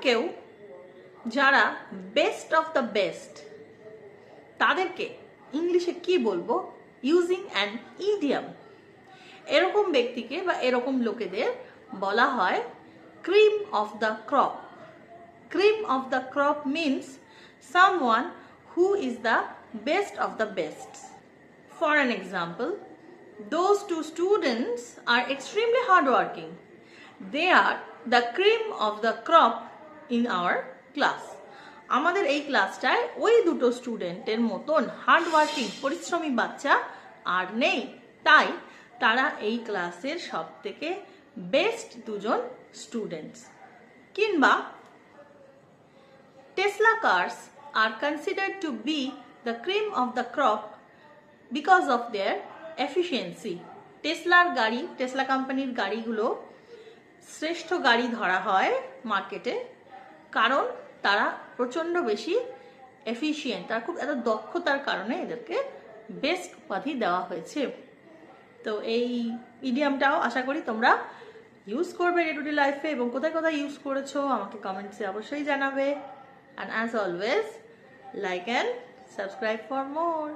কেউ যারা best of the best, তাদেরকে ইংলিশে কি বলবো? Using an idiom. এরকম ব্যক্তিকে বা এরকম লোকেদের বলা হয় cream of the crop. Cream of the crop means someone who is the best of the best. For an example, those two students are extremely hardworking. They are the cream of the crop in our class. আমাদের এই ক্লাসটায় ওই দুটো স্টুডেন্টের মতন hardworking পরিশ্রমী বাচ্চা আর নেই, তাই তারা এই ক্লাসের সব থেকে বেস্ট দুজন স্টুডেন্টস। কিংবা Tesla cars are considered to be the cream of the crop because of their efficiency. টেসলার গাড়ি, টেসলা কোম্পানির গাড়িগুলো শ্রেষ্ঠ গাড়ি ধরা হয় মার্কেটে, কারণ তারা প্রচণ্ড বেশি এফিশিয়েন্ট, তারা খুব এত দক্ষতার কারণে এদেরকে বেস্ট উপাধি দেওয়া হয়েছে। তো এই ইডিয়ামটাও আশা করি তোমরা ইউজ করবে ডে টু ডে লাইফে, এবং কোথায় কোথায় ইউজ করেছো আমাকে কমেন্টসে অবশ্যই জানাবে। And as always, like and subscribe for more.